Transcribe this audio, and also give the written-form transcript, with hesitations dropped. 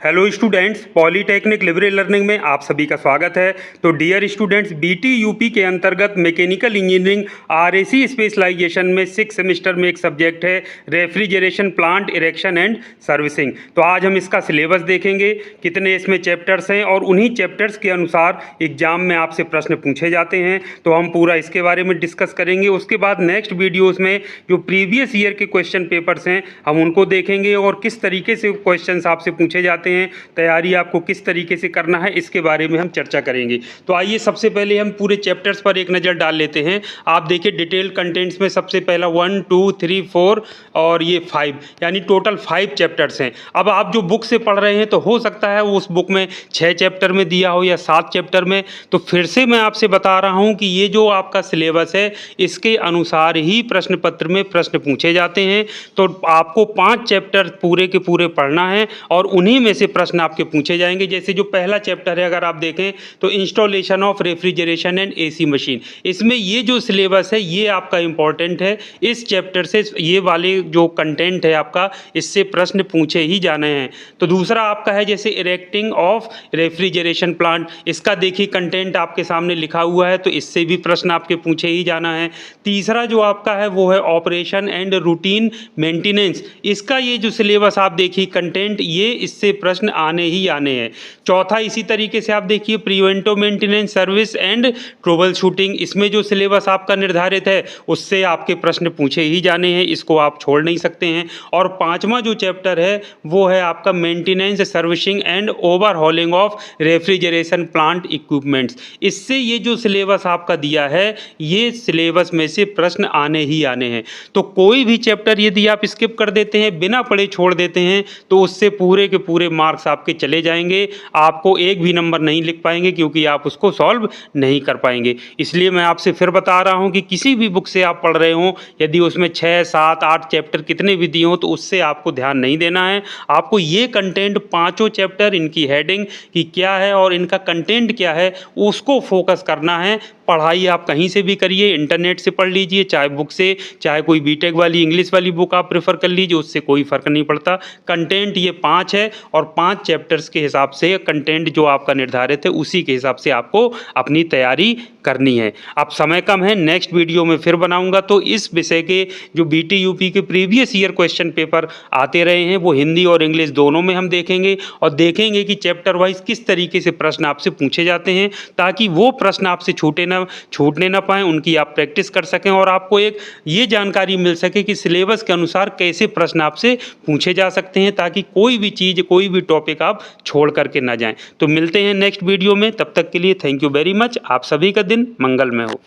Hello students, polytechnic liberal learning में आप सभी का स्वागत है। तो डियर स्टूडेंट्स, बीटी यूपी के अंतर्गत मैकेनिकल इंजीनियरिंग आरएसी स्पेशलाइजेशन में 6 सेमेस्टर में एक सब्जेक्ट है refrigeration plant erection and servicing. तो आज हम इसका सिलेबस देखेंगे, कितने इसमें चैप्टर्स हैं और उन्हीं चैप्टर्स के अनुसार एग्जाम में आपसे प्रश्न पूछे जाते हैं। तो हम पूरा इसके बारे में डिस्कस करेंगे। उसके बाद नेक्स्ट वीडियोज़ में जो प्रीवियस ईयर के क्वेश्चन पेपर्स हैं हम उनको देखेंगे और किस तरीके से क्वेश्चन आपसे पूछे जाते हैं, तैयारी आपको किस तरीके से करना है, इसके बारे में हम चर्चा करेंगे। तो आइए सबसे पहले हम पूरे चैप्टर्स पर एक नज़र डाल लेते हैं। आप देखिए डिटेल कंटेंट्स में सबसे पहला 1, 2, 3, 4 और ये 5, यानी टोटल 5 चैप्टर्स हैं। अब आप जो बुक से पढ़ रहे हैं तो हो सकता है उस बुक में 6 चैप्टर में दिया हो या 7 चैप्टर में। तो फिर से मैं आपसे बता रहा हूँ कि ये जो आपका सिलेबस है इसके अनुसार ही प्रश्न पत्र में प्रश्न पूछे जाते हैं। तो आपको 5 चैप्टर पूरे के पूरे पढ़ना है और उन्हीं में से प्रश्न आपके पूछे जाएंगे। जैसे जो पहला चैप्टर है अगर आप देखें तो installation of refrigeration and AC machine, इसमें ये जो सिलेबस है ये आपका इंपॉर्टेंट है। इस चैप्टर से ये वाले जो कंटेंट है आपका, इससे प्रश्न पूछे ही जाने हैं। तो दूसरा आपका है जैसे इरेक्टिंग ऑफ रेफ्रिजरेशन प्लांट, इसका देखिए कंटेंट आपके सामने लिखा हुआ है, तो इससे भी प्रश्न आपके पूछे ही जाना है। तीसरा जो आपका है वो है ऑपरेशन एंड रूटीन मेंटेनेंस, इसका ये जो सिलेबस आप देखिए कंटेंट, ये इससे प्रश्न आने ही आने हैं। चौथा इसी तरीके से आप देखिए preventive maintenance service and trouble shooting, इसमें जो सिलेबस आपका निर्धारित है उससे आपके प्रश्न पूछे ही जाने हैं, इसको आप छोड़ नहीं सकते हैं। और पांचवा जो चैप्टर है वो है आपका maintenance servicing and overhauling of refrigeration plant equipments, इससे ये जो सिलेबस आपका दिया है ये सिलेबस में से प्रश्न आने ही आने हैं। तो कोई भी चैप्टर यदि आप स्किप कर देते हैं, बिना पढ़े छोड़ देते हैं, तो उससे पूरे के पूरे मार्क्स आपके चले जाएंगे। आपको एक भी नंबर नहीं लिख पाएंगे क्योंकि आप उसको सॉल्व नहीं कर पाएंगे। इसलिए मैं आपसे फिर बता रहा हूं कि किसी भी बुक से आप पढ़ रहे हो, यदि उसमें 6, 7, 8 चैप्टर कितने भी दिए हो तो उससे आपको ध्यान नहीं देना है। आपको ये कंटेंट, पांचों चैप्टर, इनकी हेडिंग कि क्या है और इनका कंटेंट क्या है, उसको फोकस करना है। पढ़ाई आप कहीं से भी करिए, इंटरनेट से पढ़ लीजिए, चाहे बुक से, चाहे कोई बीटेक वाली इंग्लिश वाली बुक आप प्रेफर कर लीजिए, उससे कोई फ़र्क नहीं पड़ता। कंटेंट ये 5 है और 5 चैप्टर्स के हिसाब से कंटेंट जो आपका निर्धारित है उसी के हिसाब से आपको अपनी तैयारी करनी है। अब समय कम है, नेक्स्ट वीडियो में फिर बनाऊंगा। तो इस विषय के जो बीटी यूपी के प्रीवियस ईयर क्वेश्चन पेपर आते रहे हैं वो हिंदी और इंग्लिश दोनों में हम देखेंगे और देखेंगे कि चैप्टर वाइज किस तरीके से प्रश्न आपसे पूछे जाते हैं, ताकि वो प्रश्न आपसे छूटने ना पाएँ, उनकी आप प्रैक्टिस कर सकें और आपको एक ये जानकारी मिल सके कि सिलेबस के अनुसार कैसे प्रश्न आपसे पूछे जा सकते हैं, ताकि कोई भी चीज़, कोई भी टॉपिक आप छोड़ करके ना जाएं। तो मिलते हैं नेक्स्ट वीडियो में, तब तक के लिए थैंक यू वेरी मच। आप सभी का दिन मंगलमय हो।